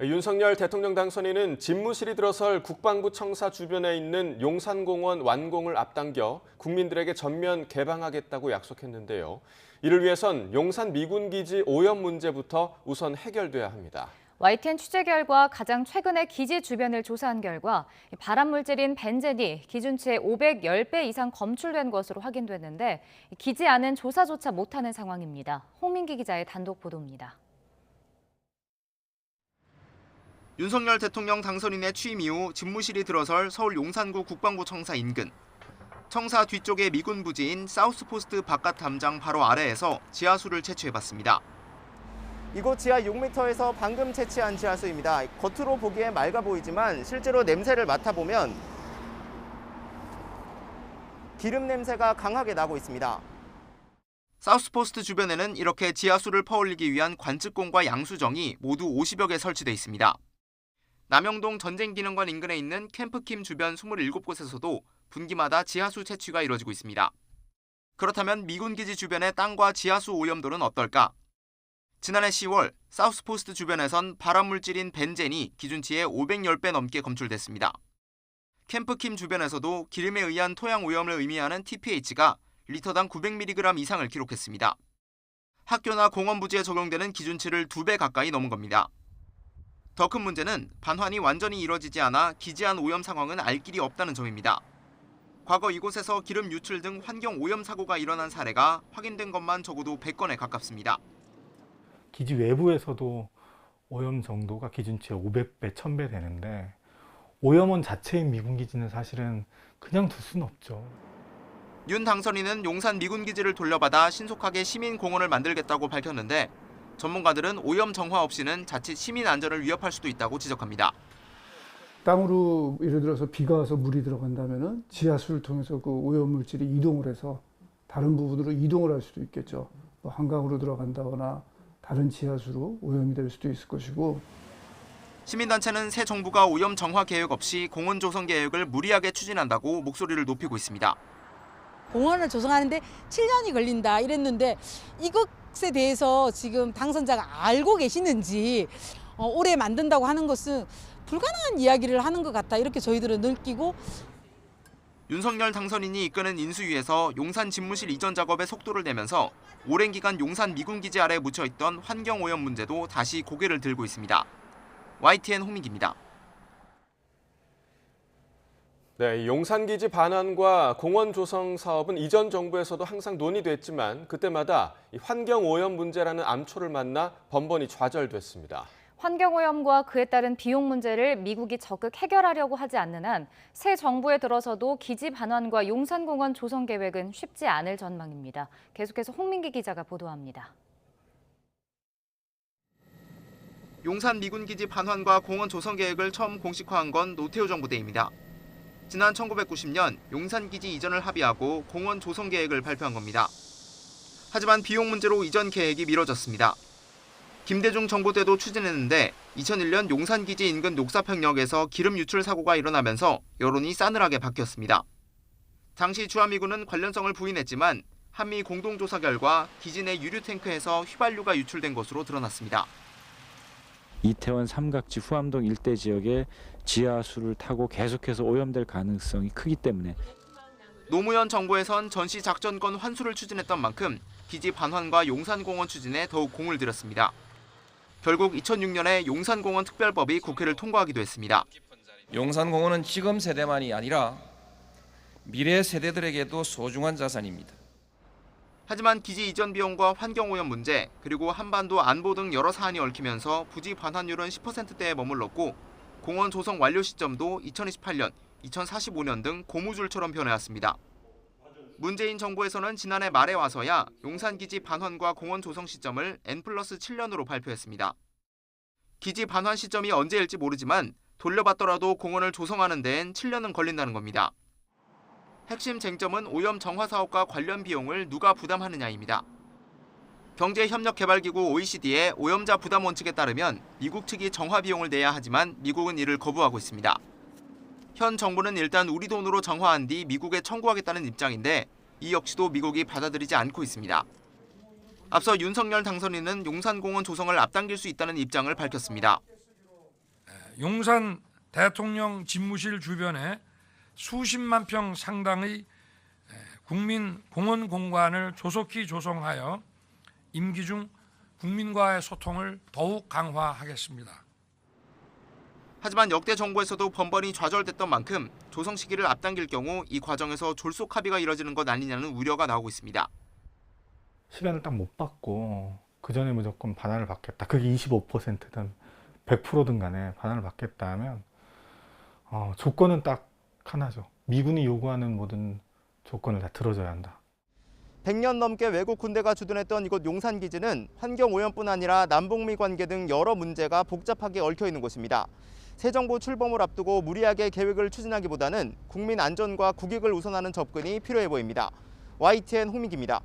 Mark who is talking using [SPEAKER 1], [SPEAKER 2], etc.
[SPEAKER 1] 윤석열 대통령 당선인은 집무실이 들어설 국방부 청사 주변에 있는 용산공원 완공을 앞당겨 국민들에게 전면 개방하겠다고 약속했는데요. 이를 위해선 용산 미군기지 오염 문제부터 우선 해결돼야 합니다.
[SPEAKER 2] YTN 취재 결과 가장 최근에 기지 주변을 조사한 결과 발암물질인 벤젠이 기준치의 510배 이상 검출된 것으로 확인됐는데 기지 안은 조사조차 못하는 상황입니다. 홍민기 기자의 단독 보도입니다.
[SPEAKER 3] 윤석열 대통령 당선인의 취임 이후 집무실이 들어설 서울 용산구 국방부 청사 인근. 청사 뒤쪽의 미군 부지인 사우스포스트 바깥 담장 바로 아래에서 지하수를 채취해봤습니다. 이곳 지하 6m에서 방금 채취한 지하수입니다. 겉으로 보기에 맑아 보이지만 실제로 냄새를 맡아보면 기름 냄새가 강하게 나고 있습니다. 사우스포스트 주변에는 이렇게 지하수를 퍼올리기 위한 관측공과 양수정이 모두 50여 개 설치돼 있습니다. 남영동 전쟁기념관 인근에 있는 캠프킴 주변 27곳에서도 분기마다 지하수 채취가 이뤄지고 있습니다. 그렇다면 미군기지 주변의 땅과 지하수 오염도는 어떨까? 지난해 10월 사우스포스트 주변에선 발암물질인 벤젠이 기준치의 510배 넘게 검출됐습니다. 캠프킴 주변에서도 기름에 의한 토양 오염을 의미하는 TPH가 리터당 900mg 이상을 기록했습니다. 학교나 공원 부지에 적용되는 기준치를 2배 가까이 넘은 겁니다. 더 큰 문제는 반환이 완전히 이뤄지지 않아 기지 안 오염 상황은 알 길이 없다는 점입니다. 과거 이곳에서 기름 유출 등 환경 오염 사고가 일어난 사례가 확인된 것만 적어도 100건에 가깝습니다.
[SPEAKER 4] 기지 외부에서도 오염 정도가 기준치의 500배, 1000배 되는데 오염원 자체인 미군기지는 사실은 그냥 둘 수는 없죠.
[SPEAKER 3] 윤 당선인은 용산 미군기지를 돌려받아 신속하게 시민공원을 만들겠다고 밝혔는데 전문가들은 오염 정화 없이는 자칫 시민 안전을 위협할 수도 있다고 지적합니다.
[SPEAKER 5] 땅으로 예를 들어서 비가 와서 물이 들어간다면 지하수를 통해서 그 오염물질이 이동을 해서 다른 부분으로 이동을 할 수도 있겠죠. 뭐 한강으로 들어간다거나 다른 지하수로 오염이 될 수도 있을 것이고.
[SPEAKER 3] 시민단체는 새 정부가 오염 정화 계획 없이 공원 조성 계획을 무리하게 추진한다고 목소리를 높이고 있습니다.
[SPEAKER 6] 공원을 조성하는데 7년이 걸린다 이랬는데 이것에 대해서 지금 당선자가 알고 계시는지 올해 만든다고 하는 것은 불가능한 이야기를 하는 것 같다 이렇게 저희들은 느끼고.
[SPEAKER 3] 윤석열 당선인이 이끄는 인수위에서 용산 집무실 이전 작업에 속도를 내면서 오랜 기간 용산 미군기지 아래에 묻혀있던 환경오염 문제도 다시 고개를 들고 있습니다. YTN 홍민기입니다.
[SPEAKER 1] 네, 용산기지 반환과 공원 조성 사업은 이전 정부에서도 항상 논의됐지만 그때마다 환경오염 문제라는 암초를 만나 번번이 좌절됐습니다.
[SPEAKER 2] 환경오염과 그에 따른 비용 문제를 미국이 적극 해결하려고 하지 않는 한 새 정부에 들어서도 기지 반환과 용산공원 조성 계획은 쉽지 않을 전망입니다. 계속해서 홍민기 기자가 보도합니다.
[SPEAKER 3] 용산 미군기지 반환과 공원 조성 계획을 처음 공식화한 건 노태우 정부 때입니다. 지난 1990년 용산기지 이전을 합의하고 공원 조성 계획을 발표한 겁니다. 하지만 비용 문제로 이전 계획이 미뤄졌습니다. 김대중 정부 때도 추진했는데 2001년 용산기지 인근 녹사평역에서 기름 유출 사고가 일어나면서 여론이 싸늘하게 바뀌었습니다. 당시 주한미군은 관련성을 부인했지만 한미 공동조사 결과 기지 내 유류 탱크에서 휘발유가 유출된 것으로 드러났습니다.
[SPEAKER 7] 이태원 삼각지 후암동 일대 지역에 지하수를 타고 계속해서 오염될 가능성이 크기 때문에
[SPEAKER 3] 노무현 정부에선 전시 작전권 환수를 추진했던 만큼 기지 반환과 용산공원 추진에 더욱 공을 들였습니다. 결국 2006년에 용산공원 특별법이 국회를 통과하기도 했습니다.
[SPEAKER 8] 용산공원은 지금 세대만이 아니라 미래 세대들에게도 소중한 자산입니다.
[SPEAKER 3] 하지만 기지 이전 비용과 환경오염 문제, 그리고 한반도 안보 등 여러 사안이 얽히면서 부지 반환율은 10%대에 머물렀고 공원 조성 완료 시점도 2028년, 2045년 등 고무줄처럼 변해왔습니다. 문재인 정부에서는 지난해 말에 와서야 용산기지 반환과 공원 조성 시점을 N+7년으로 발표했습니다. 기지 반환 시점이 언제일지 모르지만 돌려받더라도 공원을 조성하는 데엔 7년은 걸린다는 겁니다. 핵심 쟁점은 오염 정화 사업과 관련 비용을 누가 부담하느냐입니다. 경제협력개발기구 OECD의 오염자 부담 원칙에 따르면 미국 측이 정화 비용을 내야 하지만 미국은 이를 거부하고 있습니다. 현 정부는 일단 우리 돈으로 정화한 뒤 미국에 청구하겠다는 입장인데 이 역시도 미국이 받아들이지 않고 있습니다. 앞서 윤석열 당선인은 용산공원 조성을 앞당길 수 있다는 입장을 밝혔습니다.
[SPEAKER 9] 용산 대통령 집무실 주변에 수십만 평 상당의 국민 공원 공간을 조속히 조성하여 임기 중 국민과의 소통을 더욱 강화하겠습니다.
[SPEAKER 3] 하지만 역대 정부에서도 번번이 좌절됐던 만큼 조성 시기를 앞당길 경우 이 과정에서 졸속 합의가 이뤄지는 것 아니냐는 우려가 나오고 있습니다.
[SPEAKER 4] 시간을 딱 못 받고 그 전에 무조건 반환을 받겠다. 그게 25%든 100%든 간에 반환을 받겠다 하면 조건은 딱 하나죠. 미군이 요구하는 모든 조건을 다 들어줘야 한다.
[SPEAKER 3] 100년 넘게 외국 군대가 주둔했던 이곳 용산기지는 환경오염뿐 아니라 남북미 관계 등 여러 문제가 복잡하게 얽혀 있는 곳입니다. 새 정부 출범을 앞두고 무리하게 계획을 추진하기보다는 국민 안전과 국익을 우선하는 접근이 필요해 보입니다. YTN 홍민기입니다.